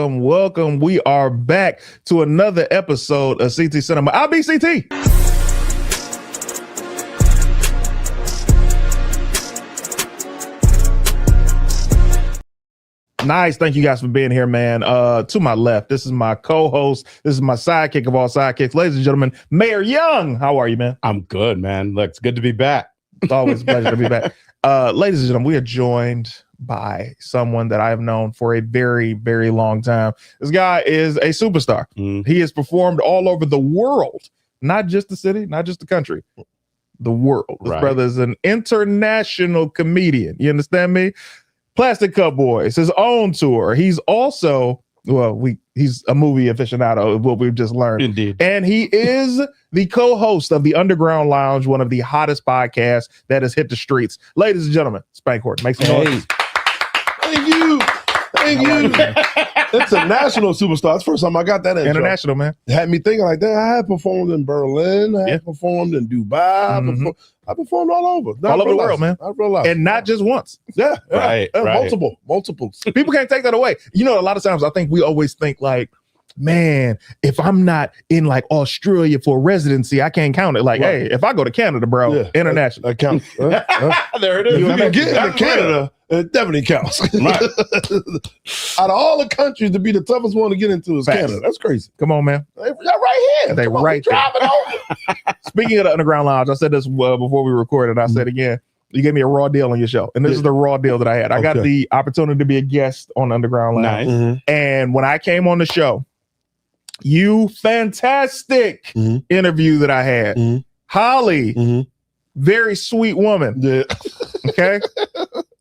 Welcome. We are back to another episode of CT Cinema. I'll be CT. Nice. Thank you guys for being here, man. To my left, this is my co-host. This is my sidekick of all sidekicks. Ladies and gentlemen, Mayor Young. How are you, man? I'm good, man. Look, it's good to be back. It's always a pleasure to be back. Ladies and gentlemen, we are joined by someone that I have known for a very, very long time. This guy is a superstar. He has performed all over the world, not just the city, not just the country, the world. This brother is an international comedian. You understand me? Plastic Cup Boys, his own tour. He's also, he's a movie aficionado, what we've just learned. Indeed. And he is the co-host of the Underground Lounge, one of the hottest podcasts that has hit the streets. Ladies and gentlemen, Spank Horton, make some noise. Thank you. It's a national superstar. It's the first time I got that intro. International, man. It had me thinking like that. I had performed in Berlin. I had performed in Dubai. I performed all over. All over the world, man. I realized. And not just once. Yeah. Right. Multiple. People can't take that away. You know, a lot of times I think we always think like, man, if I'm not in like Australia for residency, I can't count it. Like, hey, if I go to Canada, bro, international. I count. There it is. You can get into Canada, it definitely counts. Right. Out of all the countries to be the toughest one to get into is Canada. That's crazy. Come on, man. They're right here. They right there. Driving over. Speaking of the Underground Lounge, I said this before we recorded. I said again, you gave me a raw deal on your show. And this is the raw deal that I had. I got the opportunity to be a guest on the Underground Lounge. Nice. And when I came on the show, you fantastic interview that I had. Holly, very sweet woman. Yeah. Okay.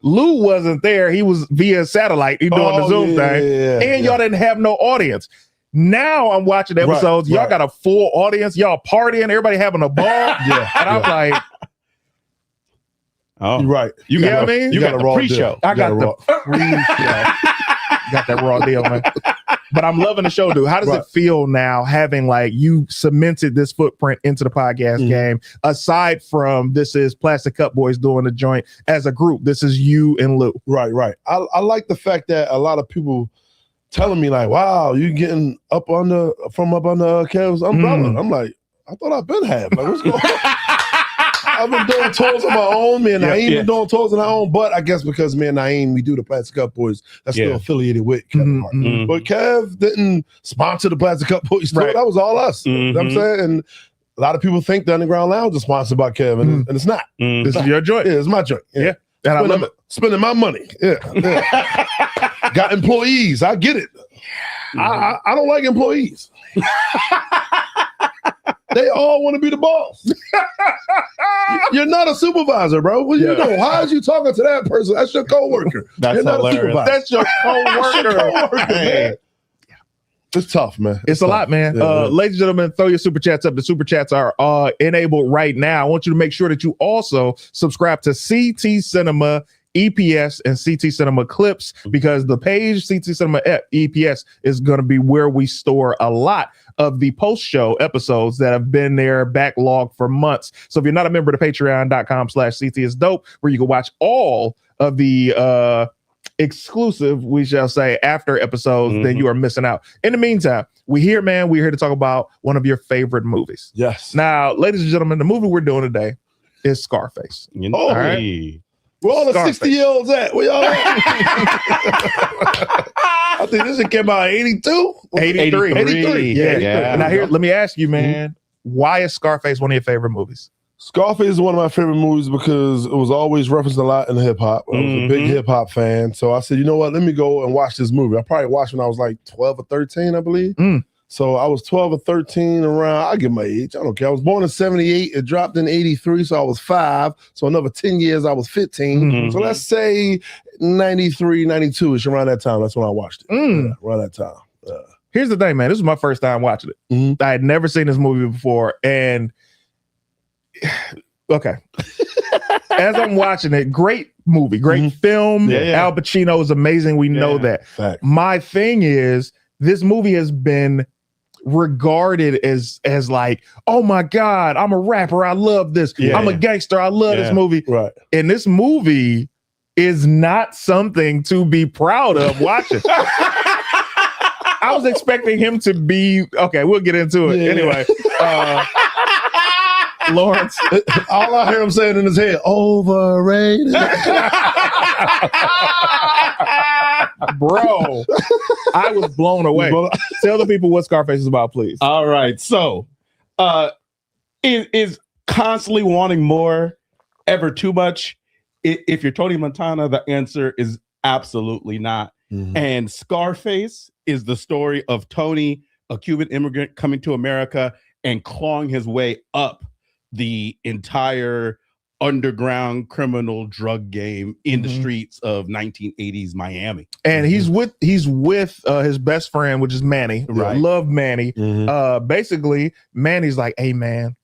Lou wasn't there. He was via satellite. He doing the Zoom thing. And y'all didn't have no audience. Now I'm watching the episodes. Y'all got a full audience. Y'all partying. Everybody having a ball. And I'm like, you're right. You know what I mean? You got the pre-show. I got the pre-show. Got that raw deal, man. But I'm loving the show, dude. How does it feel now having like you cemented this footprint into the podcast game? Aside from this is Plastic Cup Boys doing the joint as a group. This is you and Lou. Right. I like the fact that a lot of people telling me like, wow, you getting up under Kev's umbrella. I'm like, I thought I've been half. Like, what's going on? I've been doing tours on my own. Me and Naeem been doing tours on our own, but I guess because me and Naeem, we do the Plastic Cup Boys, that's still affiliated with Kevin Hart. But Kev didn't sponsor the Plastic Cup Boys tour. That was all us. You know what I'm saying? And a lot of people think the Underground Lounge is sponsored by Kev, and it's not. This is your joint. Yeah, it's my joint. Yeah. And I love it. Spending my money. Yeah. Got employees. I get it. I don't like employees. They all want to be the boss. You're not a supervisor, bro. Well, you know, how is you talking to that person? That's your coworker. That's You're not hilarious. That's your coworker. Man. It's tough, man. It's a lot, man. Ladies and gentlemen, throw your super chats up. The super chats are enabled right now. I want you to make sure that you also subscribe to CT Cinema EPS and CT Cinema Clips, because the page CT Cinema EPS is going to be where we store a lot of the post-show episodes that have been there backlogged for months. So if you're not a member of the patreon.com/CT is dope, where you can watch all of the exclusive, we shall say, after episodes, then you are missing out. In the meantime, we're here to talk about one of your favorite movies. Yes. Now, ladies and gentlemen, the movie we're doing today is Scarface. All right. Where all the 60-year-olds at? Where y'all at? I think this shit came out in 82? 83. Yeah. Now here, let me ask you, man, why is Scarface one of your favorite movies? Scarface is one of my favorite movies because it was always referenced a lot in hip-hop. I was a big hip-hop fan. So I said, you know what? Let me go and watch this movie. I probably watched when I was like 12 or 13, I believe. So I was 12 or 13 around. I give my age. I don't care. I was born in 78. It dropped in 83. So I was 5. So another 10 years, I was 15. Mhm. So let's say 93, 92-ish, around that time. That's when I watched it. Yeah, around that time. Here's the thing, man. This was my first time watching it. Mhm. I had never seen this movie before. And okay. As I'm watching it, great movie, great film. Yeah, yeah. Al Pacino is amazing. We know that. Fact. My thing is, this movie has been regarded as like, oh my God, I'm a rapper. I love this. Yeah, I'm a gangster. I love this Yeah. movie. Right. And this movie is not something to be proud of watching. I was expecting him to be, okay, we'll get into it. Yeah. Anyway, Lawrence. All I hear him saying in his head, overrated. Bro, I was blown away. Tell the people what Scarface is about, please. All right. So, is constantly wanting more ever too much? If you're Tony Montana, the answer is absolutely not. Mhm. And Scarface is the story of Tony, a Cuban immigrant coming to America and clawing his way up the entire underground criminal drug game in the streets of 1980s Miami. And he's with his best friend, which is Manny. Right. Love Manny. Mhm. Basically, Manny's like, hey man,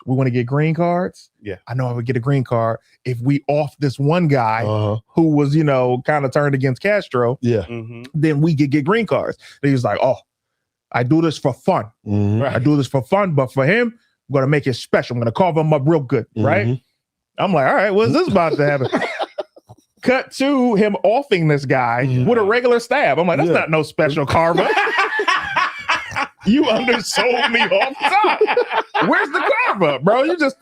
we want to get green cards. Yeah. I know I would get a green card if we off this one guy Uh-huh. who was, kind of turned against Castro, Yeah. then we could get green cards. And he was like, oh, I do this for fun. Mhm. I do this for fun, but for him, I'm gonna make it special. I'm gonna carve him up real good, right? Mhm. I'm like, all right, what's this about to happen? Cut to him offing this guy with a regular stab. I'm like, that's Yeah. not no special karma. You undersold me off top. Where's the karma, bro? You just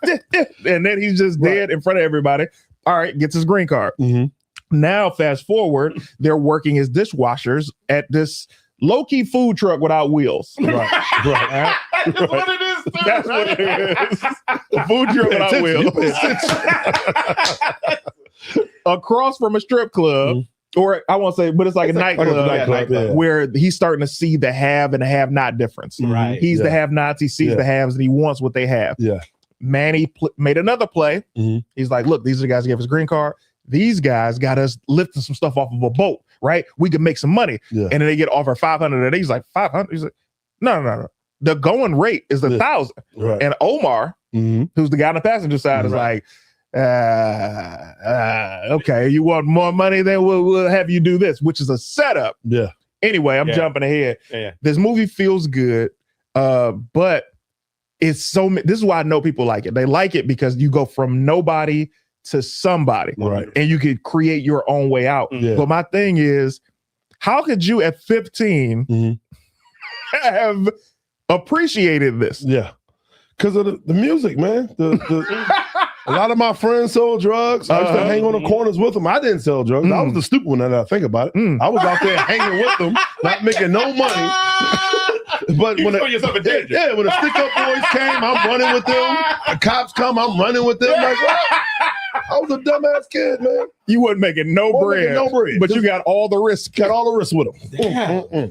and then he's just dead in front of everybody. All right, gets his green card. Mhm. Now, fast forward, they're working as dishwashers at this low-key food truck without wheels. Right. Right. That's what it is. Too, That's what it is. A food truck without wheels. Across from a strip club, or I won't say, but it's like a nightclub, nightclub, where he's starting to see the have and the have-not difference. Right. He's the Yeah. have-nots. He sees the haves and he wants what they have. Yeah. Manny made another play. Mhm. He's like, look, these are the guys who gave us a green card. These guys got us lifting some stuff off of a boat, right? We could make some money. Yeah. And then they get offered 500 a day. He's like, 500? He's like, no. The going rate is 1,000. Right. And Omar, Mhm. who's the guy on the passenger side, is like, okay, you want more money? Then we'll have you do this, which is a setup. Yeah. Anyway, I'm jumping ahead. Yeah. This movie feels good, but it's so. This is why I know people like it. They like it because you go from nobody to somebody, Right. and you could create your own way out. Yeah. But my thing is, how could you at 15 Mhm. have appreciated this? Yeah. Because of the music, man. A lot of my friends sold drugs. I used to hang on the corners with them. I didn't sell drugs. I was the stupid one now that I think about it. I was out there hanging with them, not making no money. But You when throw yourself in danger. when the stick up boys came, I'm running with them. The cops come, I'm running with them. Like, what? I was a dumbass kid, man. You wasn't making no bread, but you got all the risk. Got all the risk with them.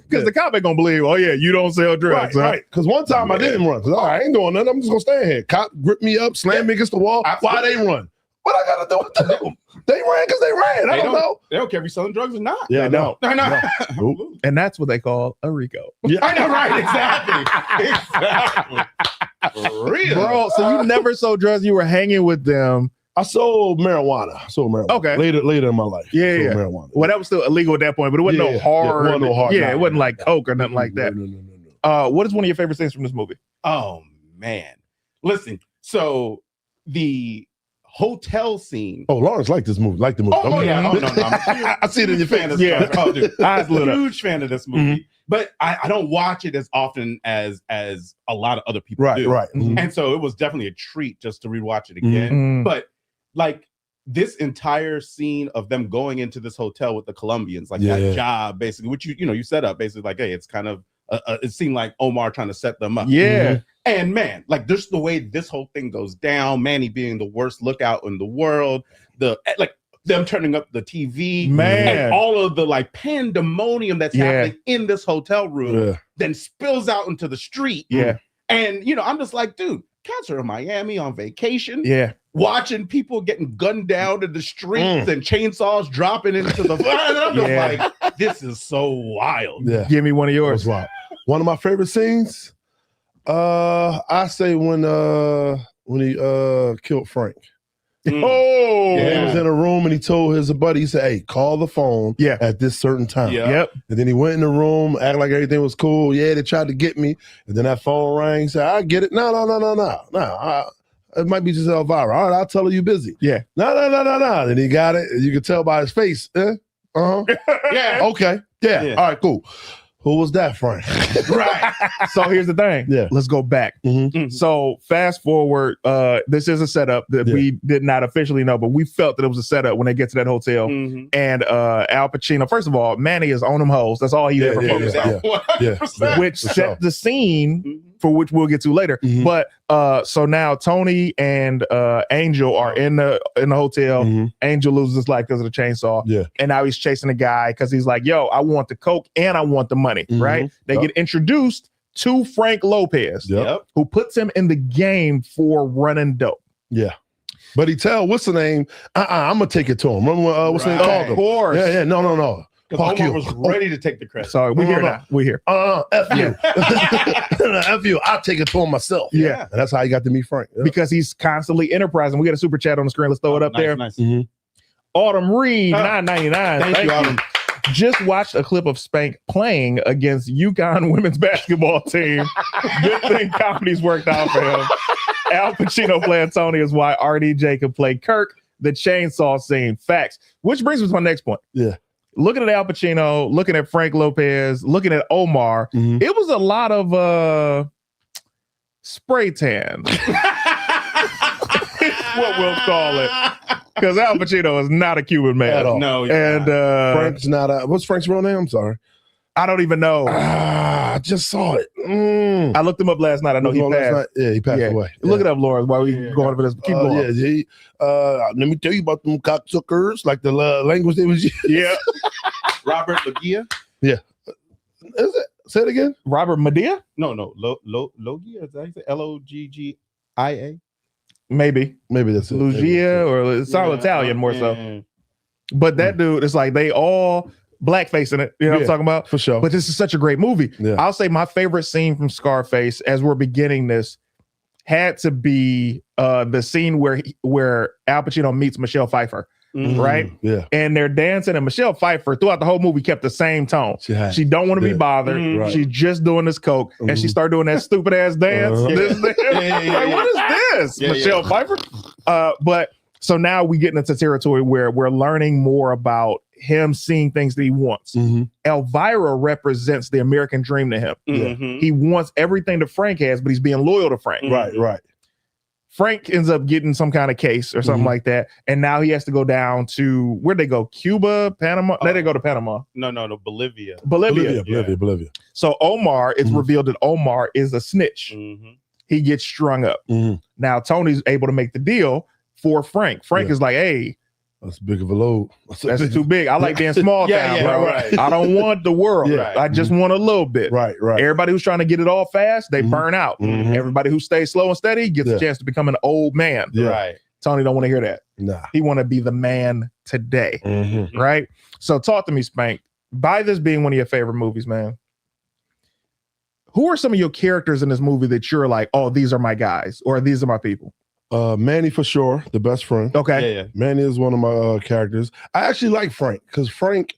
Because the cop ain't gonna believe, oh yeah, you don't sell drugs. Right, huh? right. Because one time I didn't run. Because I ain't doing nothing. I'm just gonna stand here. Cop gripped me up, slammed me against the wall. Why they run? What I gotta do with them? They ran because they ran. I don't know. They don't care if you're selling drugs or not. Yeah, They don't. I know. And that's what they call a RICO. Yeah. I know, right? Exactly. Real. Bro, so you never sold drugs, you were hanging with them. I sold marijuana. Okay. Later in my life. Yeah, Sold yeah. marijuana. Well, that was still illegal at that point, but it wasn't Yeah, no hard. it wasn't no hard. Yeah, Nah, it wasn't nah, like nah. coke or nothing like that. No. What is one of your favorite scenes from this movie? Oh man. Listen, so the hotel scene. Oh, Lawrence liked this movie. Like the movie. Oh, yeah. Oh, no. I see it in your fan face. of Yeah. oh, dude. Eyes lit up. Huge fan of this movie. But I don't watch it as often as a lot of other people Right, do. right. And so it was definitely a treat just to rewatch it again. Mm. But like this entire scene of them going into this hotel with the Colombians, like that job, basically, which you set up basically like, hey, it's kind of it seemed like Omar trying to set them up. Yeah. And man, like just the way this whole thing goes down, Manny being the worst lookout in the world, them turning up the TV, Man. and all of the like pandemonium that's happening in this hotel room, then spills out into the street. Yeah. And I'm just like, dude, cats are in Miami on vacation. Yeah. Watching people getting gunned down in the streets and chainsaws dropping into the fire. And I'm just like, this is so wild. Yeah. Give me one of yours. Wild. One of my favorite scenes, I say when he killed Frank. Oh, He was in a room and he told his buddy, he said, hey, call the phone at this certain time. Yep. And then he went in the room, acted like everything was cool. Yeah, they tried to get me. And then that phone rang. He said, I get it. No. It might be just Elvira. All right, I'll tell her you busy. Yeah. No. Then he got it. You could tell by his face. Uh-huh. Yeah. Okay. Yeah. All right, cool. Who was that, Frank? Right. So here's the thing. Yeah. Let's go back. So fast forward. This is a setup that we did not officially know, but we felt that it was a setup when they get to that hotel. And Al Pacino, first of all, Manny is on them hoes. That's all he ever focused on. Which set the scene for which we'll get to later. But so now Tony and Angel are in the hotel. Angel loses his life because of the chainsaw. And now he's chasing the guy because he's like, yo, I want the coke and I want the money. Right? They get introduced to Frank Lopez, who puts him in the game for running dope. Yeah. But he tell, what's the name? I'm gonna take it to him. Remember what's the name called him? Of course. Yeah. No. Because Omar was ready to take the credit. Sorry, we here now. We here. F you. F you. I'll take it to him myself. Yeah. And that's how he got to meet Frank. Because he's constantly enterprising. We got a super chat on the screen. Let's throw it up there. Nice. Autumn Reed, $9.99. Thank you, Autumn. Just watched a clip of Spank playing against UConn women's basketball team. Good thing comedy's worked out for him. Al Pacino playing Tony is why RDJ could play Kirk, the chainsaw scene. Facts. Which brings me to my next point. Yeah. Looking at Al Pacino, looking at Frank Lopez, looking at Omar, it was a lot of spray tan. What we'll call it. Because Al Pacino is not a Cuban man at all. No, and Frank's not. What's Frank's real name? I'm sorry. I don't even know. I just saw it. I looked him up last night. I know he passed. Yeah, he passed away. Look it up, Laura, while we going over this. Keep going. Let me tell you about them cocksuckers, like the language they was using. Yeah. Robert Loggia? Yeah. Is it? Say it again. Robert Medea? No. Loggia? Is that Loggia? Maybe that's it. Lugia, or it's all Italian more so. But that dude, it's like they all blackface in it. You know what I'm talking about? For sure. But this is such a great movie. Yeah. I'll say my favorite scene from Scarface, as we're beginning this, had to be the scene where Al Pacino meets Michelle Pfeiffer. Right? Yeah. And they're dancing, and Michelle Pfeiffer throughout the whole movie kept the same tone. She don't want to be bothered. Right. She's just doing this coke, and she started doing that stupid ass dance. Like, what is this? Michelle Pfeiffer? But so now we get into territory where we're learning more about him seeing things that he wants. Elvira represents the American dream to him. He wants everything that Frank has, but he's being loyal to Frank. Right. Frank ends up getting some kind of case or something like that, and now he has to go down to, where'd they go? Cuba, Panama? They didn't go to Panama. No, Bolivia. Bolivia. So Omar, it's revealed that Omar is a snitch. He gets strung up. Now Tony's able to make the deal for Frank. Frank is like, hey, that's big of a load. That's too big. I like being small town, bro. Right. I don't want the world. I just want a little bit. Right. Everybody who's trying to get it all fast, they burn out. Everybody who stays slow and steady gets a chance to become an old man. Right. Tony don't want to hear that. Nah. He want to be the man today. Right? So talk to me, Spank. By this being one of your favorite movies, man, who are some of your characters in this movie that you're like, oh, these are my guys, or these are my people? Manny for sure, the best friend. Okay. Yeah. Manny is one of my characters. I actually like Frank because Frank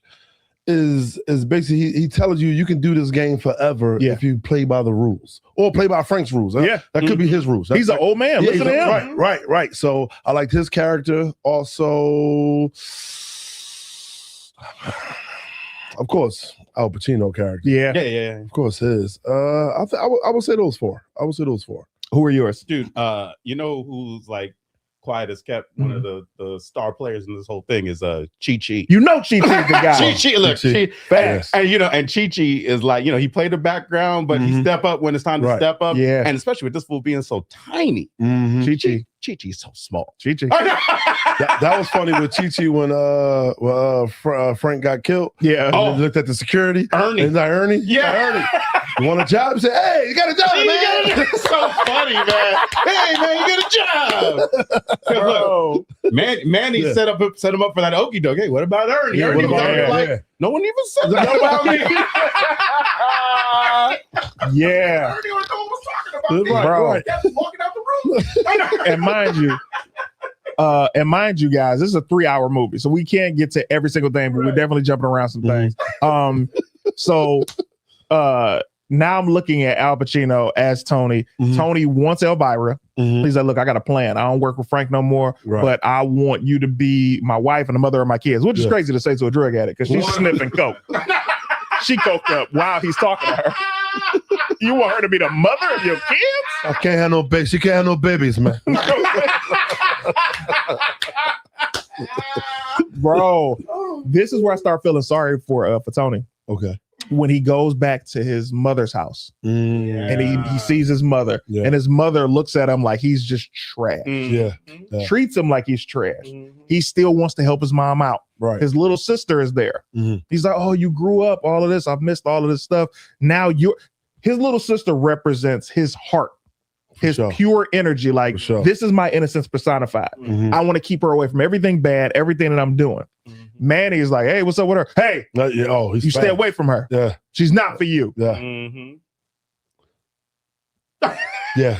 is basically he tells you can do this game forever if you play by the rules or play by Frank's rules. That could be his rules. He's an old man. Listen to him. Right. So I liked his character. Also, of course, Al Pacino character. Yeah. Of course, his. I would say those four. Who are yours? Dude, you know who's like quiet as kept. One of the star players in this whole thing is Chi-Chi. You know Chi-Chi's the guy. Chi-Chi, look, Facts. and Chi-Chi is like, he played the background, but he step up when it's time to step up. Yeah. And especially with this fool being so tiny. Chi-Chi. Chi-Chi's so small. Chi-Chi. That was funny with Chi-Chi when Frank got killed. Yeah. And they looked at the security. Ernie. And like, Ernie? Yeah. Ernie. You want a job? He said, hey, you got a job, man. It's so funny, man. Hey, man, you get a job. Bro. Manny set him up for that okie doke. Hey, what about Ernie? Yeah, Ernie what about was Ernie? like, Yeah. no one even said that about me. Yeah. Ernie was talking about me. Bro. Right. Walking out the room. And mind you, guys, this is a 3-hour movie, so we can't get to every single thing, but we're definitely jumping around some things. So now I'm looking at Al Pacino as Tony. Tony wants Elvira. He's like, look, I got a plan. I don't work with Frank no more, but I want you to be my wife and the mother of my kids, which is crazy to say to a drug addict because she's sniffing coke. She coked up while he's talking to her. You want her to be the mother of your kids? I can't have no babies. She can't have no babies, man. Bro, this is where I start feeling sorry for Tony. Okay. When he goes back to his mother's house and he sees his mother and his mother looks at him like he's just trash. Treats him like he's trash. He still wants to help his mom out. Right. His little sister is there. He's like, oh, you grew up, all of this. I've missed all of this stuff. Now his little sister represents his heart, his pure energy. Like, this is my innocence personified. I want to keep her away from everything bad, everything that I'm doing. Manny is like, hey, what's up with her? Hey, you stay away from her. Yeah. She's not for you. Yeah. Yeah.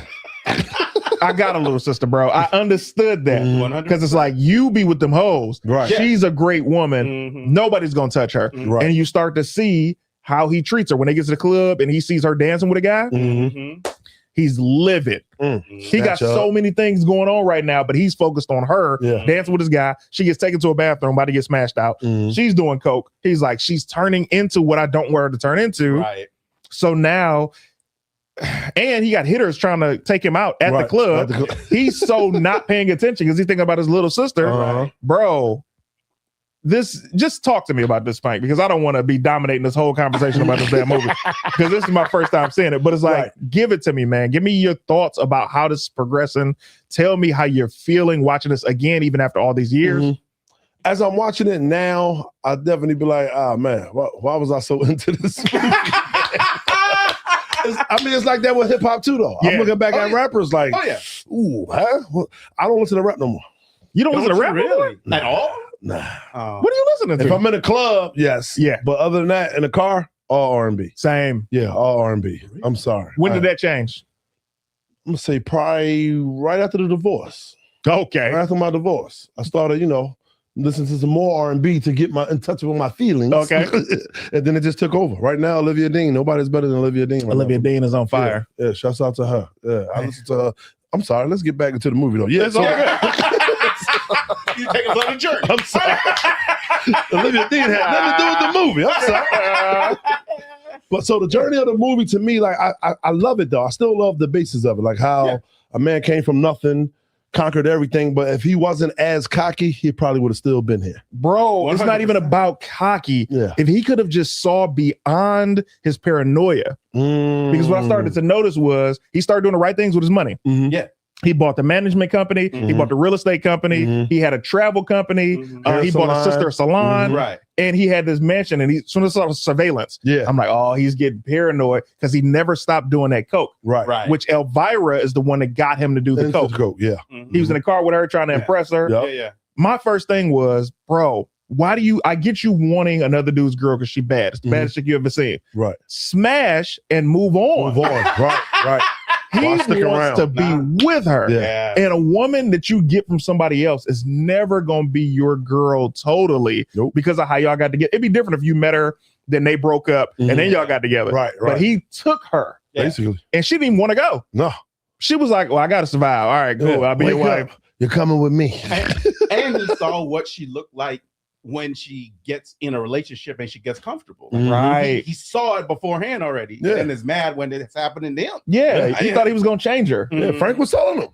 I got a little sister, bro. I understood that because it's like you be with them hoes. Right. She's a great woman. Nobody's gonna touch her. Right. And you start to see how he treats her when they get to the club and he sees her dancing with a guy. He's livid. He got so many things going on right now, but he's focused on her dancing with this guy. She gets taken to a bathroom, about to get smashed out. She's doing coke. He's like, she's turning into what I don't want her to turn into. Right. So now, and he got hitters trying to take him out at the club. He's so not paying attention because he's thinking about his little sister. Bro, just talk to me about this, Spank, because I don't want to be dominating this whole conversation about this damn movie because this is my first time seeing it. But it's like, give it to me, man. Give me your thoughts about how this is progressing. Tell me how you're feeling watching this again, even after all these years. As I'm watching it now, I definitely be like, oh man, why was I so into this movie? It's like that with hip hop too, though. I'm looking back at rappers like, ooh, huh? Well, I don't listen to rap no more. You don't listen to rap really at all? Nah. What are you listening to? If I'm in a club, yes. Yeah. But other than that, in a car, all R&B. Same. Yeah, all R&B. I'm sorry. When did that change? I'm gonna say probably right after the divorce. Okay. Right after my divorce, I started, listening to some more R&B to get in touch with my feelings. Okay. And then it just took over. Right now, Olivia Dean. Nobody's better than Olivia Dean. Olivia Dean is on fire. Yeah, shouts out to her. Yeah, I listen to her. I'm sorry. Let's get back into the movie though. Yeah, it's all good. You take us on a journey. I'm sorry. Olivia Dean had nothing to do with the movie. I'm sorry. But so the journey of the movie to me, like I love it though. I still love the basis of it, like how a man came from nothing, conquered everything. But if he wasn't as cocky, he probably would have still been here. Bro, 100%. It's not even about cocky. Yeah. If he could have just saw beyond his paranoia, because what I started to notice was he started doing the right things with his money. Yeah. He bought the management company. He bought the real estate company. He had a travel company. He bought his sister a salon. Right. And he had this mansion. And as soon as I saw surveillance, I'm like, oh, he's getting paranoid because he never stopped doing that coke. Right. Which Elvira is the one that got him to do the coke. Yeah. He was in the car with her trying to impress her. Yeah. My first thing was, bro, I get you wanting another dude's girl because she bad. It's the baddest chick you ever seen. Right. Smash and move on. Right. He wants to be with her. Yeah. And a woman that you get from somebody else is never going to be your girl totally because of how y'all got together. It'd be different if you met her, then they broke up, and then y'all got together. Right. But he took her. Basically. And she didn't even want to go. No. She was like, well, I got to survive. All right, cool. I'll be your wife. You're coming with me. And he saw what she looked like when she gets in a relationship and she gets comfortable. Right. He saw it beforehand already and is mad when it's happening to him. Yeah. He thought he was going to change her. Yeah, Frank was telling him.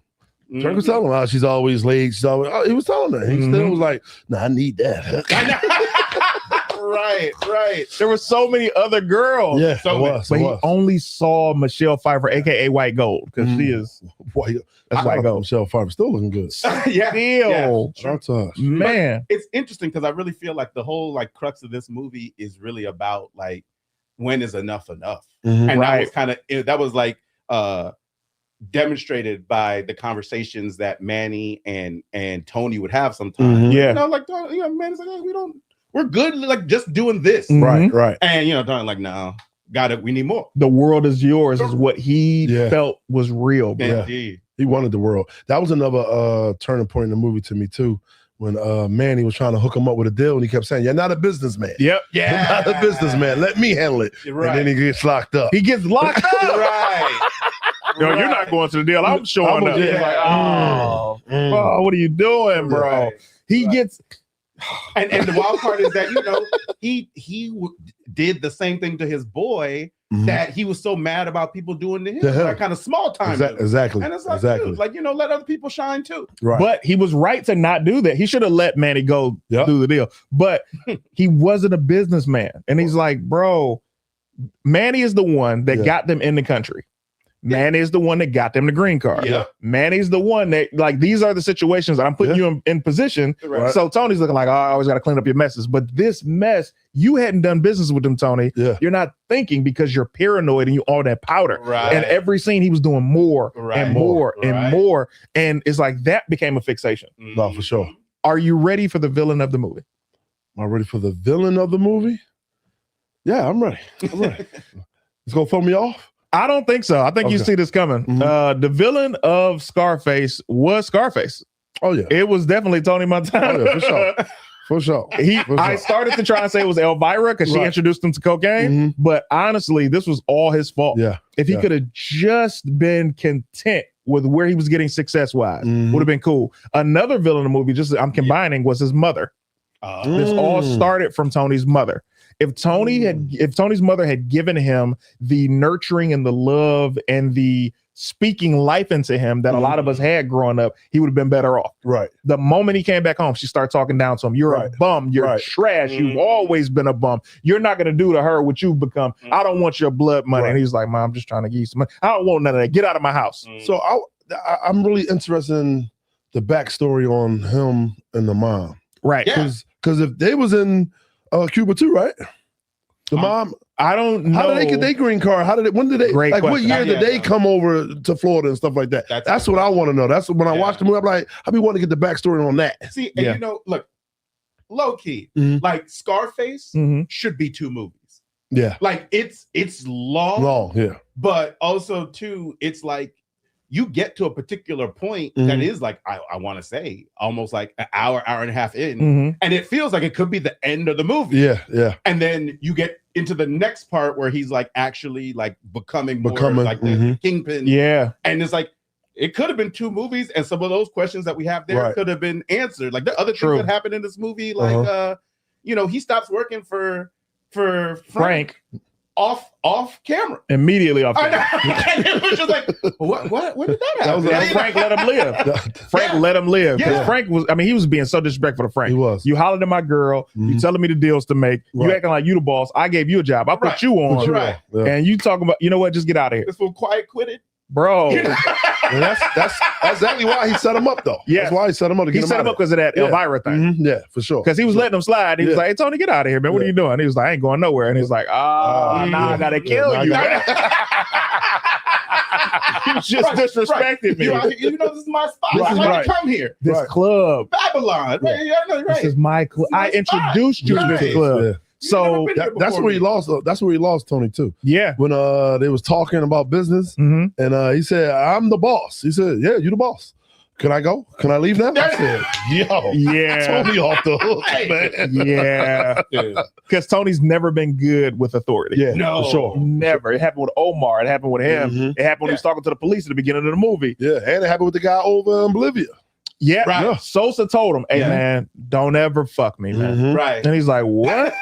Drake was telling her she's always late. She's always. He was telling her. He still was like, "Nah, I need that." Right. There were so many other girls. Yeah, So But he only saw Michelle Pfeiffer, aka White Gold, because she is that's White Gold. Michelle Pfeiffer still looking good. Yeah. Still, Shout out to her. man. It's interesting because I really feel like the whole like crux of this movie is really about like when is enough enough, Mhm. and Right. that was like demonstrated by the conversations that Manny and Tony would have sometimes. Mhm. Yeah. You know, like Manny's like, hey, we're good, like just doing this, Mhm. Right. and Tony like, no, got it, we need more. The world is yours is what he Yeah. felt was real, bro. Yeah. Indeed. He wanted the world. That was another turning point in the movie to me too. When Manny was trying to hook him up with a deal, and he kept saying, "You're not a businessman. Yep. You're not a businessman. Let me handle it." Right. And then he gets locked up. He gets locked up. Right. Yo, you're not going to the deal. I'm showing up. Yeah. It's like, oh, Mm. bro, what are you doing, bro? Right. He gets And the wild part is that he did the same thing to his boy Mhm. that he was so mad about people doing to him. To him. Like kind of small time. Exactly. And it's like, Exactly. dude, like let other people shine too. Right. But he was right to not do that. He should have let Manny go Yep. do the deal. But he wasn't a businessman. And he's like, bro, Manny is the one that Yeah. got them in the country. Manny is the one that got them the green card. Yeah. Manny's the one that, like, these are the situations that I'm putting you in position. Right. So Tony's looking like, oh, I always got to clean up your messes. But this mess, you hadn't done business with him, Tony. Yeah. You're not thinking because you're paranoid and you all that powder. Right. And every scene he was doing more Right. and more and Right. more. And it's like that became a fixation. No, for sure. Are you ready for the villain of the movie? Am I ready for the villain of the movie? Yeah, I'm ready. It's gonna throw me off. I don't think so. I think you Okay. see this coming. Mhm. The villain of Scarface was Scarface. Oh yeah. It was definitely Tony Montana. Oh, yeah, for sure. For sure. I started to try and say it was Elvira because she Right. introduced him to cocaine. Mhm. But honestly, this was all his fault. Yeah. If he Yeah. could have just been content with where he was getting success wise, Mhm. would have been cool. Another villain in the movie, just I'm combining, was his mother. This all started from Tony's mother. If Tony's mother had given him the nurturing and the love and the speaking life into him that a lot of us had growing up, he would have been better off. Right. The moment he came back home, she started talking down to him. You're a Right. bum. You're Right. trash. You've always been a bum. You're not going to do to her what you've become. I don't want your blood money. Right. And he's like, Mom, I'm just trying to give you some money. I don't want none of that. Get out of my house. So I'm really interested in the backstory on him and the mom. Right. Yeah. Because if they was in Cuba too, right? The mom. I don't know. How did they get their green card? When did they? Great like, what question. year did Yeah, they yeah. come over to Florida and stuff like that? That's what I want to know. That's when I Yeah. watched the movie. I'm like, I be wanting to get the backstory on that. See, and Yeah. look, low key, Mhm. like Scarface Mhm. should be 2 movies. Yeah, Like it's long, long. Yeah, but also too, it's like you get to a particular point that Mhm. is like I want to say almost like an hour and a half in, Mhm. and it feels like it could be the end of the movie. yeah. And then you get into the next part where he's like actually like becoming more Becoming, like the mhm. kingpin. Yeah. And it's like it could have been 2 movies, and some of those questions that we have there Right. could have been answered. Like the other True. things that happened in this movie, like he stops working for Frank off camera. immediately off. I know. camera. And it was just like, what? When did that That happen? was And Frank let him live. Frank let him live. Because Yeah. Frank he was being so disrespectful to Frank. He was. You hollered at my girl. You Mhm. telling me the deals to make. You Right. acting like you the boss. I gave you a job. I put Right. you on. Put you Right. Yeah. And you talking about, you know what? Just get out of here. This fool quiet quitted. Bro. You know? And that's exactly why he set him up, though. Yes. That's why he set him up to He get him set out him up of because of that Yeah. Elvira thing. Mhm. Yeah, for sure. Because he was letting him slide. He was Yeah. like, hey, Tony, get out of here, man. What are Yeah. you doing? He was like, I ain't going nowhere. And he's like, nah, I gotta kill now I you. gotta- You just disrespected me. You know, this is my spot. This Why is you right. come here? This Right. club. Babylon. Yeah. Right. Yeah, no, right. This is my club. This is my I introduced you to spot. this Right. club. Yeah. So You've never been here That's before where he me. lost. That's where he lost Tony too. yeah. When they was talking about business, hmm and he said, "I'm the boss." He said, "Yeah, you the boss. Can I go? Can I leave now?" I said, "Yo, Yeah. Tony off the hook, Hey. man." Yeah. Yeah. Because Tony's never been good with authority. Yeah, No. for sure. Never. It happened with Omar. It happened with him. Mhm. It happened when he was talking to the police at the beginning of the movie. Yeah, and it happened with the guy over in Bolivia. Yeah. Right. Yeah. Sosa told him, hey, Yeah. man, don't ever fuck me, man. Mhm. Right. And he's like, what?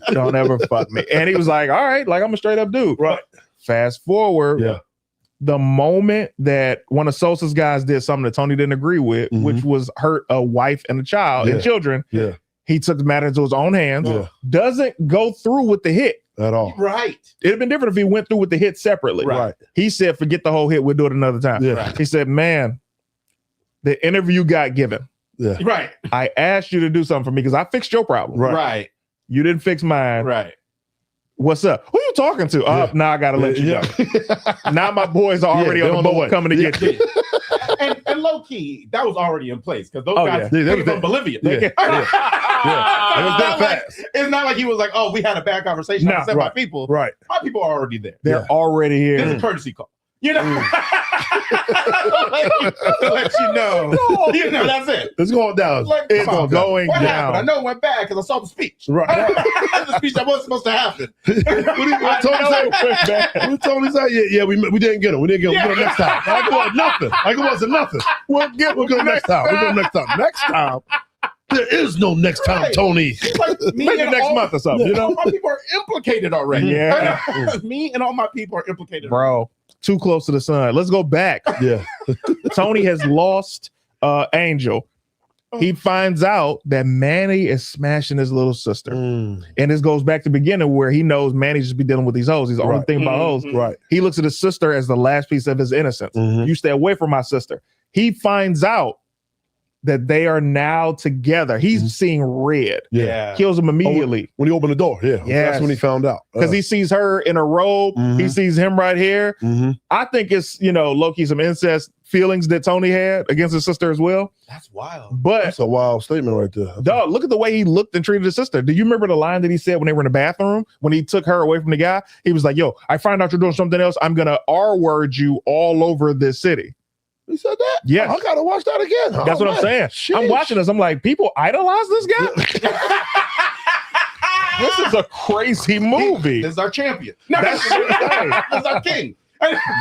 Don't ever fuck me. And he was like, all right, like I'm a straight up dude. Right. Fast forward. Yeah. the moment that one of Sosa's guys did something that Tony didn't agree with, which was hurt a wife and a child and children, he took the matter into his own hands, doesn't go through with the hit. At all. Right. It'd have been different if he went through with the hit separately. Right. He said, forget the whole hit, we'll do it another time. Yeah. Right. He said, man, the interview got given. Yeah. Right. I asked you to do something for me because I fixed your problem. Right. You didn't fix mine. Right. What's up? Who you talking to? Now I gotta let you know. Now my boys are already on the boat coming to get you. And low key, that was already in place because those guys they came from Bolivia. It was that fast. It's not like he was like, "Oh, we had a bad conversation. I sent my people." Right. My people are already there. They're already here. This is a courtesy call. You know, let you know. You know, that's it. It's going down. Like, It's going what down. happened? I know it went bad because I saw the speech. Right. The speech that wasn't supposed to happen. What Tony say? Yeah, we didn't get him. We didn't get him. We'll get him next time. Like it was nothing. Like it wasn't nothing. We'll go next time. We'll go next time. Next time. There is no next time, Tony. Like Maybe next month or something. You know, all my people are implicated already. Yeah. Me and all my people are implicated. bro. Too close to the sun. Let's go back. Yeah. Tony has lost Angel. He finds out that Manny is smashing his little sister. And this goes back to the beginning where he knows Manny just be dealing with these hoes. He's the only thing about hoes. Right. He looks at his sister as the last piece of his innocence. You stay away from my sister. He finds out that they are now together. He's seeing red. Yeah. Kills him immediately. When he opened the door, that's when he found out. Because he sees her in a robe. He sees him right here. I think it's, low-key some incest feelings that Tony had against his sister as well. That's wild. But that's a wild statement right there. Dog, look at the way he looked and treated his sister. Do you remember the line that he said when they were in the bathroom? When he took her away from the guy? He was like, yo, I find out you're doing something else. I'm going to R-word you all over this city. He said that? Yes. I gotta watch that again. That's what I'm saying. Sheesh. I'm watching this. I'm like, people idolize this guy? This is a crazy movie. This is our champion. That's This is our king.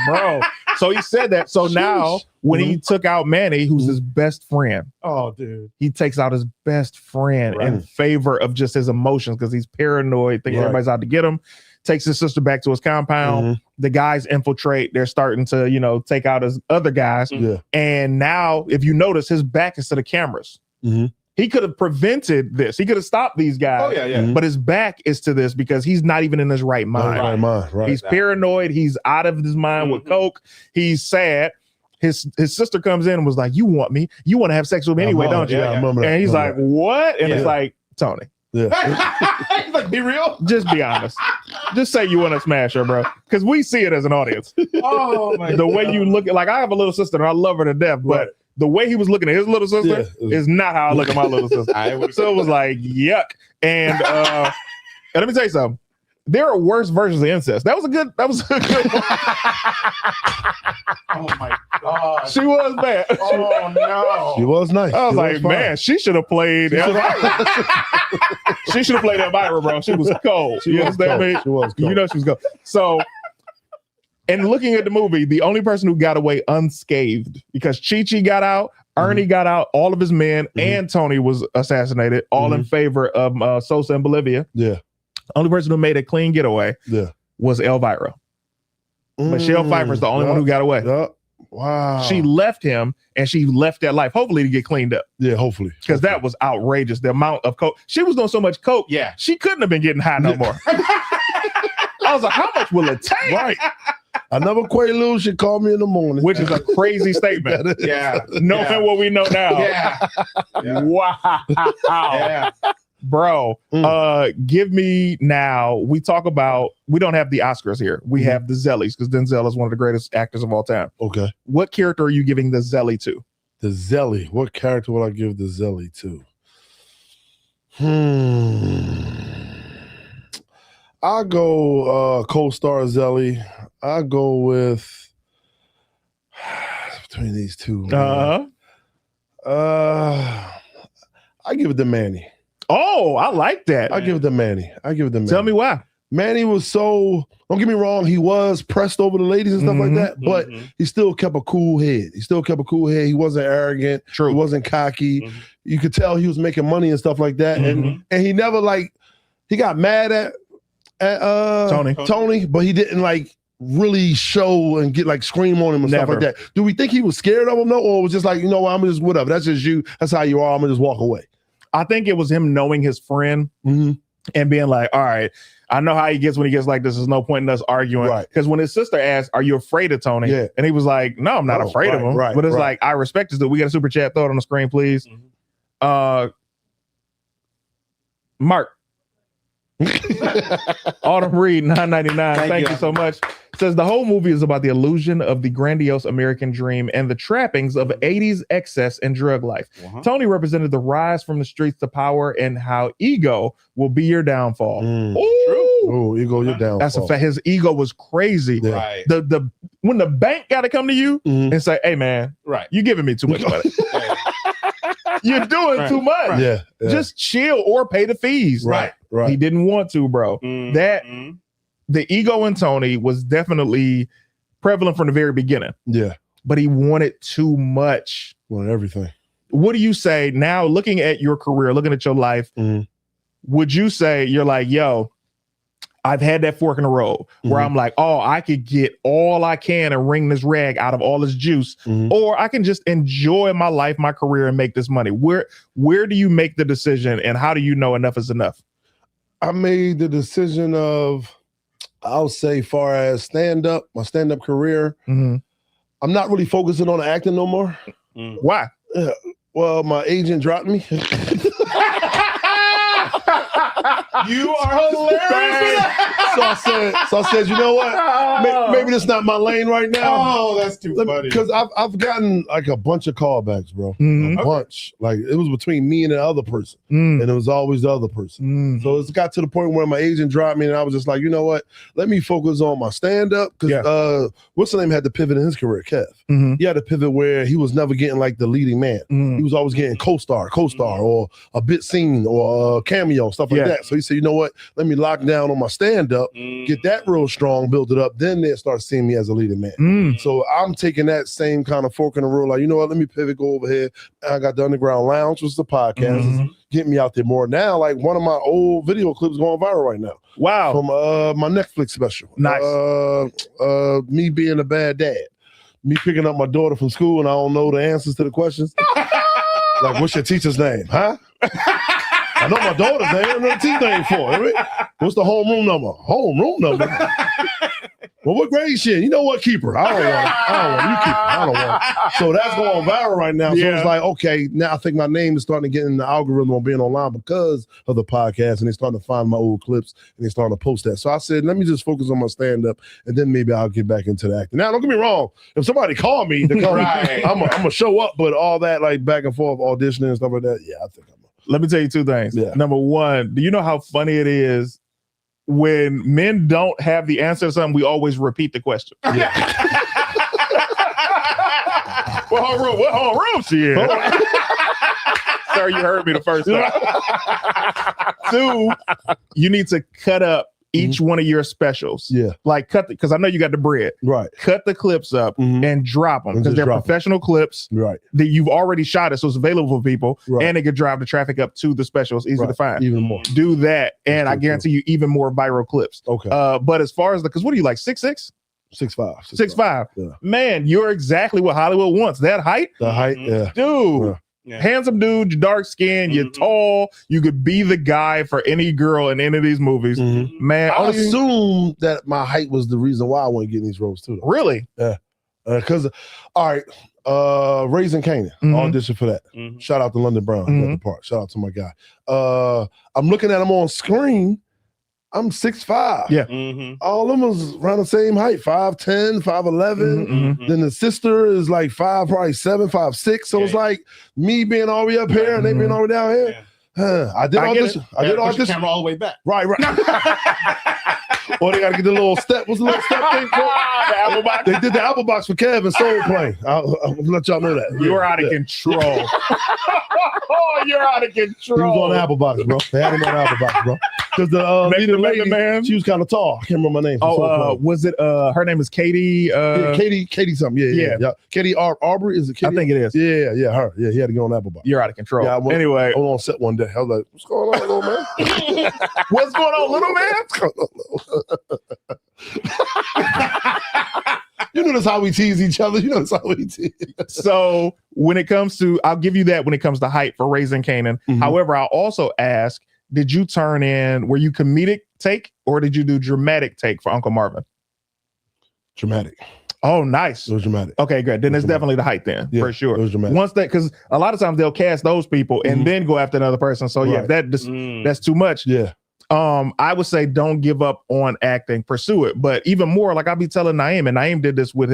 Bro. So he said that. So now when he took out Manny, who's his best friend, oh, dude, he takes out his best friend in favor of just his emotions because he's paranoid, thinking everybody's out to get him. Takes his sister back to his compound. The guys infiltrate. They're starting to, take out his other guys. And now, if you notice, his back is to the cameras. He could have prevented this. He could have stopped these guys. But his back is to this because he's not even in his right mind. Right. He's paranoid. He's out of his mind with coke. He's sad. His sister comes in and was like, you want me? You want to have sex with me anyway, don't you? I remember that. And he's like, what? And it's like, Tony. He's like, be real. Just be honest. Just say you want to smash her, bro. Because we see it as an audience. Oh my The way you look at, like, I have a little sister and I love her to death, but the way he was looking at his little sister is not how I look at my little sister. So it was like, yuck. And let me tell you something. There are worse versions of incest. That was a good one. Oh my God. She was bad. Oh no. She was nice. I was like, man, she should have played. She should have played Elvira, bro. She was cold. You understand me? She was cold. You know she was cold. So, and looking at the movie, the only person who got away unscathed, because Chi-Chi got out, Ernie got out, all of his men, and Tony was assassinated, all in favor of Sosa and Bolivia. Yeah. Only person who made a clean getaway was Elvira. Michelle Pfeiffer's the only one who got away. Wow. She left him and she left that life, hopefully to get cleaned up. Yeah, hopefully. Because that was outrageous. The amount of coke. She was doing so much coke. Yeah. She couldn't have been getting high no more. I was like, how much will it take? Right. Another Quaalude should call me in the morning. Which is a crazy statement. Knowing what we know now. Wow. Bro, give me now. We talk about, we don't have the Oscars here. We have the Zellies because Denzel is one of the greatest actors of all time. Okay. What character are you giving the Zelly to? The Zelly. What character would I give the Zelly to? I'll go co-star Zelly. I'll go with between these two. I give it to Manny. Oh, I like that. I give it to Manny. Tell me why. Manny was so, don't get me wrong, he was pressed over the ladies and stuff like that, but he still kept a cool head. He wasn't arrogant. True. He wasn't cocky. You could tell he was making money and stuff like that. And he never he got mad at Tony, but he didn't really show and get like scream on him and stuff like that. Do we think he was scared of him though, or was just like, you know what, I'm just whatever. That's just you. That's how you are. I'm gonna just walk away. I think it was him knowing his friend and being like, all right, I know how he gets when he gets like this. There's no point in us arguing. Because when his sister asked, are you afraid of Tony? Yeah. And he was like, no, I'm not afraid of him. But it's like, I respect this dude. We got a super chat. Throw it on the screen, please. Mark. Autumn Reed, $9.99. Thank you so much. Says the whole movie is about the illusion of the grandiose American dream and the trappings of 80s excess and drug life. Tony represented the rise from the streets to power and how ego will be your downfall. Oh, ego, your downfall. That's a fact. His ego was crazy. Yeah. Right. The when the bank got to come to you and say, "Hey, man, you giving me too much money. You're doing too much. Yeah. Just chill or pay the fees." Right. He didn't want to, bro. That the ego in Tony was definitely prevalent from the very beginning. Yeah. But he wanted too much. Wanted everything. What do you say now, looking at your career, looking at your life, would you say you're like, yo, I've had that fork in the road where I'm like, oh, I could get all I can and wring this rag out of all this juice, or I can just enjoy my life, my career, and make this money. Where do you make the decision, and how do you know enough is enough? I made the decision of, I'll say, far as my stand-up career, I'm not really focusing on acting no more. Why? Well, my agent dropped me. You are hilarious. So I said, you know what? Maybe this is not my lane right now. Oh, that's too funny. Because I've gotten like a bunch of callbacks, bro. A bunch. Like it was between me and the other person, and it was always the other person. So it's got to the point where my agent dropped me, and I was just like, you know what? Let me focus on my stand-up. Because what's the name had to pivot in his career, Kev. He had to pivot where he was never getting like the leading man. He was always getting co-star, or a bit scene, or a cameo, stuff like that. So he said, you know what? Let me lock down on my stand-up, get that real strong, build it up. Then they'll start seeing me as a leading man. So I'm taking that same kind of fork in the road. Like, you know what? Let me pivot, go over here. I got the Underground Lounge, which is the podcast. Getting me out there more now. Like one of my old video clips going viral right now. Wow. From my Netflix special. Nice. Me being a bad dad. Me picking up my daughter from school and I don't know the answers to the questions. Like, what's your teacher's name? Huh? I know my daughter's name. I know the teacher's name for it. Right? What's the homeroom number? Homeroom number? Well, what grade is she in? You know what? Keep her. I don't want her. You keep her. I don't want her. So that's going viral right now. So it's like, okay, now I think my name is starting to get in the algorithm on being online because of the podcast, and they're starting to find my old clips and they're starting to post that. So I said, let me just focus on my stand-up, and then maybe I'll get back into the acting. Now, don't get me wrong. If somebody called me to come, I'm going to show up, but all that like back and forth auditioning and stuff like that, I think I'm Let me tell you two things. Number one, do you know how funny it is when men don't have the answer to something, we always repeat the question. What homeroom she in? Sir, you heard me the first time. Two, you need to cut up each one of your specials. Like because I know you got the bread. Cut the clips up and drop them because they're professional clips. That you've already shot it, so it's available for people, and it could drive the traffic up to the special. It's easy to find. Even more. Do that, and I guarantee you even more viral clips. But as far as because what are you like 6'6"? 6'5". 6'5". Man, you're exactly what Hollywood wants. That height. The height, dude. Handsome dude, you're dark skin, you're tall. You could be the guy for any girl in any of these movies. Man, I assume that my height was the reason why I wasn't getting these roles too. Though. Really? Yeah. Because, all right, Raising Canaan, audition for that. Shout out to London Brown at the park. Shout out to my guy. I'm looking at him on screen. I'm 6'5". All of them was around the same height, 5'10", 5'11". Then the sister is like probably 7, 5'6". So it's like me being all the way up here and they being all the way down here. I did audition. I did audition. Camera all the way back. Right. Or they got to get the little step. What's the little step thing? The apple box. They did the apple box for Kev and Soul Plane. I'll let y'all know that. You're out of control. You're out of control. He was on the apple box, bro. They had him on the apple box, bro. Because the lady, man, she was kind of tall. I can't remember my name. Was it? Her name is Katie. Katie something. Yeah. Katie Aubrey. Is it Katie? I think it is. Yeah, her. Yeah, he had to go on the apple box. You're out of control. Yeah, anyway, I went on set one day. I was like, "What's going on, little man? What's going on, little man?" You know that's how we tease each other. You know that's how we tease. So when it comes to, I'll give you that when it comes to hype for Raising Kanan. However, I'll also ask, did you turn in, were you comedic take or did you do dramatic take for Uncle Marvin? Dramatic. Oh, nice. It was dramatic. Okay, good. Then it's definitely the hype then, for sure. It was dramatic. Once that, because a lot of times they'll cast those people and then go after another person. So yeah, that's too much. Yeah. I would say don't give up on acting, pursue it. But even more, like I'll be telling Naeem, and Naeem did this with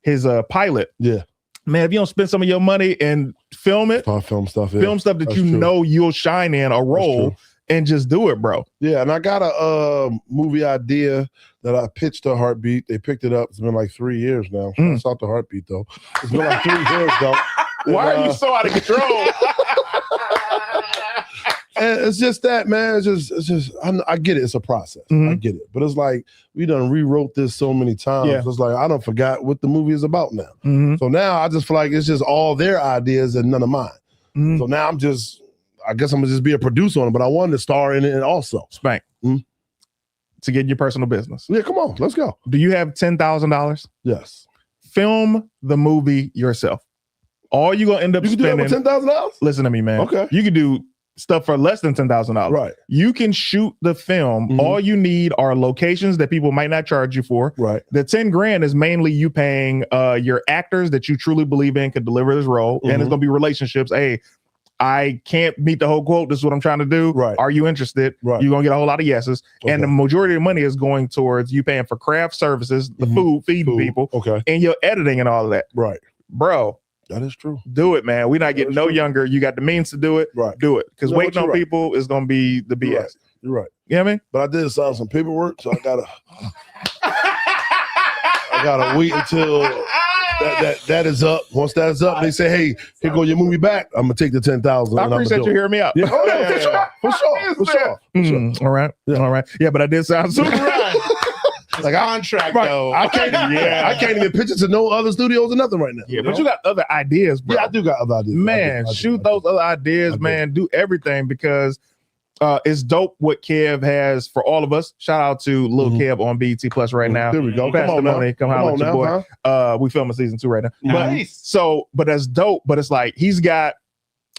his pilot. Yeah. Man, if you don't spend some of your money and film it, film stuff that That's you true. know you'll shine in a role and just do it, bro. Yeah, and I got a movie idea that I pitched to Heartbeat. They picked it up. It's been like 3 years now. Shout out to Heartbeat though. It's been like 3 years though. Why are you so out of control? And it's just that, man. It's just. I get it. It's a process. I get it. But it's like we done rewrote this so many times. Yeah. It's like I don't forgot what the movie is about now. So now I just feel like it's just all their ideas and none of mine. So now I guess I'm gonna just be a producer on it. But I wanted to star in it also. Spank. To get your personal business. Yeah, come on, let's go. Do you have $10,000? Yes. Film the movie yourself. All you gonna end up You can spending. do that with $10,000. Listen to me, man. Okay. You can do stuff for less than $10,000. Right. You can shoot the film. All you need are locations that people might not charge you for. Right. The 10 grand is mainly you paying your actors that you truly believe in could deliver this role. And it's gonna be relationships. Hey, I can't meet the whole quote. This is what I'm trying to do. Right. Are you interested? Right. You're gonna get a whole lot of yeses. Okay. And the majority of the money is going towards you paying for craft services, the food, feeding people, Okay. and your editing and all of that. Right. Bro, That is true. do it, man. We're not getting no younger. You got the means to do it. Right. Do it. Because No, waiting on you're right. people is gonna be the BS. You're right. You're right. You know what I mean? But I did sign some paperwork, so I gotta wait until that is up. Once that is up, they say, "Hey, here go your movie back." I'm gonna take the 10,000. I appreciate you hearing me out. Yeah, for sure. All right. Yeah. All right. Yeah, but I did sound super right. Like Contract though. I can't even pitch it to no other studios or nothing right now. Yeah, but you got other ideas, bro. Yeah, I do got other ideas. Man, I do. shoot those other ideas, I do. man. Do everything because it's dope what Kev has for all of us. Shout out to Lil Kev on BET Plus right now. There we go. Pass Come on the now. money. Come holler at your boy. Huh? We filming season 2 right now. Nice. But that's dope. But it's like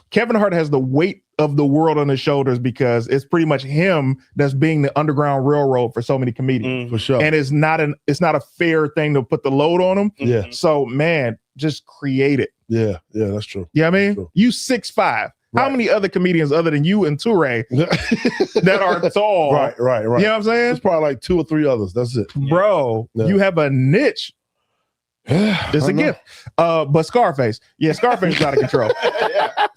Kevin Hart has the weight of the world on his shoulders because it's pretty much him that's being the Underground Railroad for so many comedians. For sure. And it's not a fair thing to put the load on him. Yeah. So man, just create it. Yeah, that's true. You know what I mean? True. You 6'5". How Right. many other comedians other than you and Toure that are tall? Right. You know what I'm saying? There's probably like 2 or 3 others. That's it. Bro, Yeah. you have a niche. It's a gift. But Scarface. Yeah, Scarface is out of control.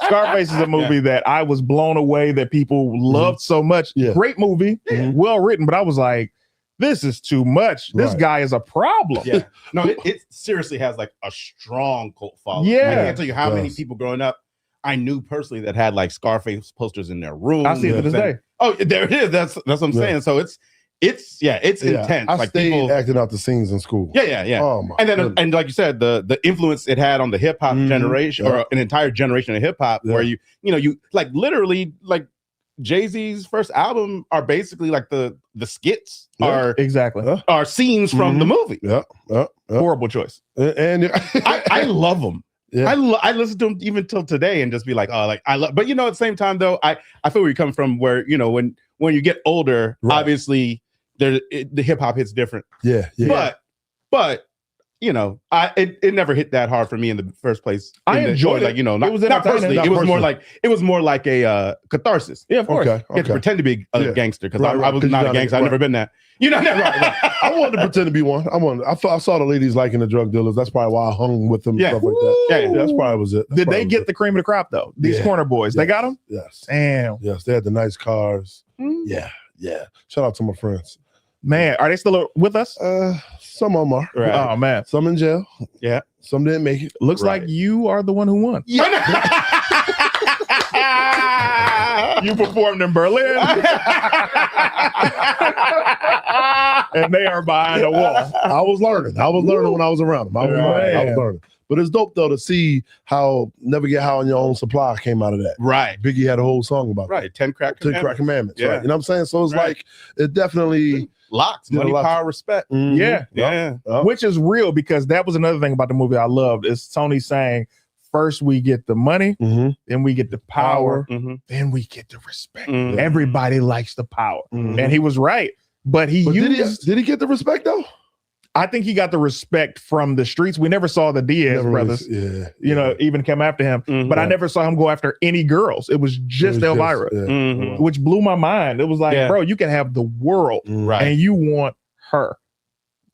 Scarface is a movie that I was blown away that people loved so much. Yeah. Great movie, well written, but I was like, this is too much. This Right. guy is a problem. Yeah. No, it seriously has like a strong cult following. Yeah. I can't tell you how many Yes. people growing up I knew personally that had like Scarface posters in their room. I see it to this day. Oh, there it is. That's what I'm Yeah. saying. So it's intense. I like stayed people, acting out the scenes in school. yeah. Oh my. And then, goodness. and like you said, the influence it had on the hip hop generation, Yeah. or an entire generation of hip hop, Yeah. where you like literally like Jay-Z's first album are basically like the skits Yeah. Exactly. are scenes from the movie. Yeah. Horrible choice. And I love them. Yeah. I listen to them even till today and just be like, oh, like I love. But at the same time though, I feel where you're coming from. Where when you get older, Right. obviously the hip hop hits different. yeah. But it never hit that hard for me in the first place. I enjoyed it. Like not, It was not entertaining. personally. Not It was more like a catharsis. Yeah, of course. Okay. You get to pretend to be a Yeah. gangster because Right, I was 'cause not you're a not gangster. a- I've never been that. Right. I wanted to pretend to be one. I saw the ladies liking the drug dealers. That's probably why I hung with them. Yeah. Stuff like that. Yeah. That's probably was it. That's Did they probably get was the cream of the crop though? These Yeah. corner boys, they got them. it. Yes. Damn, Yes. They had the nice cars. Mm. Yeah. Shout out to my friends. man, are they still with us? Some of them are. Right. Oh man, Some in jail. Yeah. Some didn't make it. looks Right. like you are the one who won. Yeah. You performed in Berlin, and they are behind a wall. I was learning. When I was around them. I was Right. learning. But it's dope though to see how Never Get High on Your Own Supply came out of that. Right. Biggie had a whole song about Right. 10 crack that. 10 Crack Commandments. Yeah. Right. You know what I'm saying? So it's Right. like it definitely Locks, Did a money, lot. power, respect. Mhm. Yeah. Yeah. Yep. Which is real, because that was another thing about the movie I loved, is Tony saying, first we get the money, Mhm. then we get the power, Mm-hmm. then we get the respect. Mhm. Everybody likes the power. Mhm. And he was right. But he But used, did he get the respect though? I think he got the respect from the streets. We never saw the Diaz Never brothers, really- you know, even come after him. But I never saw him go after any girls. It was just Elvira, Mhm. which blew my mind. It was like, Yeah. bro, you can have the world Right. and you want her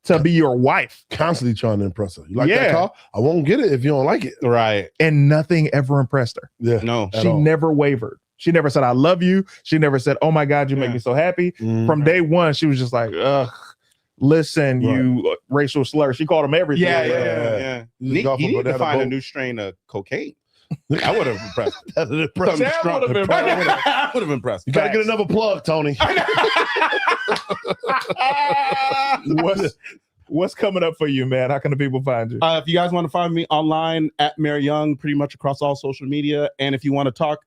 to be your wife. Constantly trying to impress her. You like Yeah. that car? I won't get it if you don't like it. Right. And nothing ever impressed her. Yeah. No. At She all. never wavered. She never said, I love you. She never said, oh my God, you make Yeah. me so happy. Mhm. From day one, she was just like, ugh, listen, Right. you racial slur. She called him everything. Yeah. Yeah. Yeah. You just He go for needed to banana find a boat. new strain of cocaine. That would have impressed. That would impress Something me. strong. would've been- That would have impressed. You gotta get Facts. another plug, Tony. What's coming up for you, man? How can the people find you? If you guys want to find me online at Mayor Young, pretty much across all social media. And if you want to talk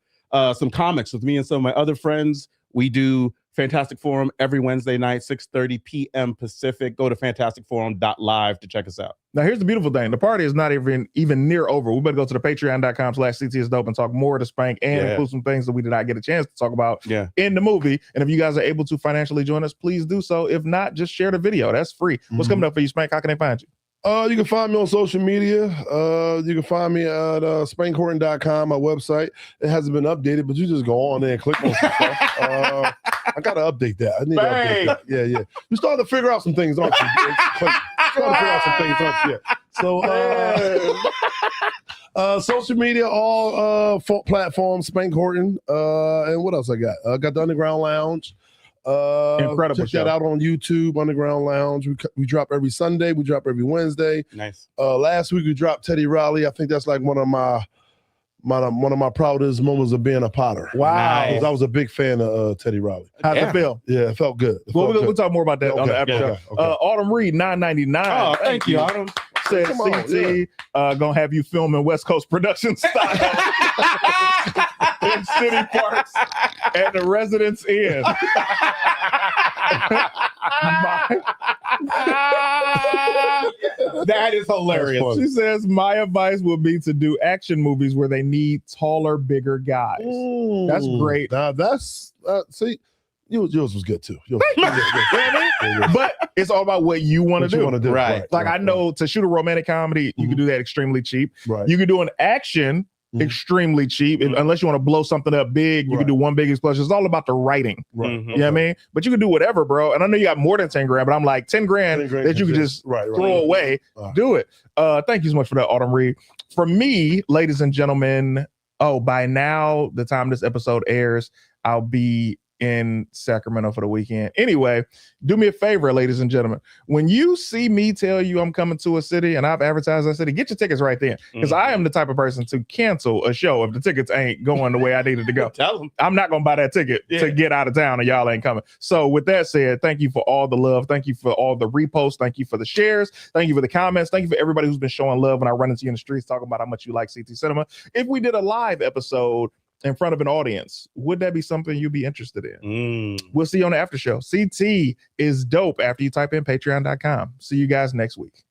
some comics with me and some of my other friends, we do Fantastic Forum every Wednesday night, 6:30 p.m. Pacific. Go to fantasticforum.live to check us out. Now, here's the beautiful thing. The party is not even near over. We better go to the patreon.com/CTSDope and talk more to Spank and Yeah. include some things that we did not get a chance to talk about Yeah. in the movie. And if you guys are able to financially join us, please do so. If not, just share the video. That's free. What's Mhm. coming up for you, Spank? How can they find you? You can find me on social media. You can find me at SpankHorton.com, my website. It hasn't been updated, but you just go on there and click on some stuff. I gotta update that. I need to update that. Yeah. You starting to figure out some things, aren't you? Starting to figure out some things, aren't you? So social media, all platforms, Spank Horton. And what else I got? I got the Underground Lounge. Incredible Check show. that out on YouTube, Underground Lounge. We drop every Sunday. We drop every Wednesday. Nice. Last week we dropped Teddy Riley. I think that's like one of my proudest moments of being a Potter. Wow. Nice. I was a big fan of Teddy Riley. How's Yeah. it feel? Yeah, it felt good. It Well, felt we'll good. talk more about that on the after show. okay. Autumn Reed, $9.99. Oh, thank you, Autumn. Said Come on, CT, gonna have you filming West Coast production style in city parks at the Residence Inn. That is hilarious. That's She says, my advice would be to do action movies where they need taller, bigger guys. That's great. Now that's see, yours was good too. Yours was good. Yeah. But it's all about what you want to What you do. want to do, Right. Like I know to shoot a romantic comedy, you can do that extremely cheap. right. You can do an action Mhm. extremely cheap. Mhm. Unless you want to blow something up big, you can Right. do one big explosion. It's all about the writing. right. Mhm. You know what I mean? But you can do whatever, bro. And I know you got more than 10 grand, but I'm like 10 grand that you can just right. throw away. Do it. Thank you so much for that, Autumn Reed. For me, ladies and gentlemen, by now, the time this episode airs, I'll be in Sacramento for the weekend. Anyway, do me a favor, ladies and gentlemen. When you see me tell you I'm coming to a city and I've advertised that city, get your tickets right then. Because I am the type of person to cancel a show if the tickets ain't going the way I needed to go. Tell them. I'm not going to buy that ticket to get out of town and y'all ain't coming. So with that said, thank you for all the love. Thank you for all the reposts. Thank you for the shares. Thank you for the comments. Thank you for everybody who's been showing love when I run into you in the streets talking about how much you like CT Cinema. If we did a live episode in front of an audience, would that be something you'd be interested in? We'll see you on the after show. CT is dope after you type in patreon.com. See you guys next week.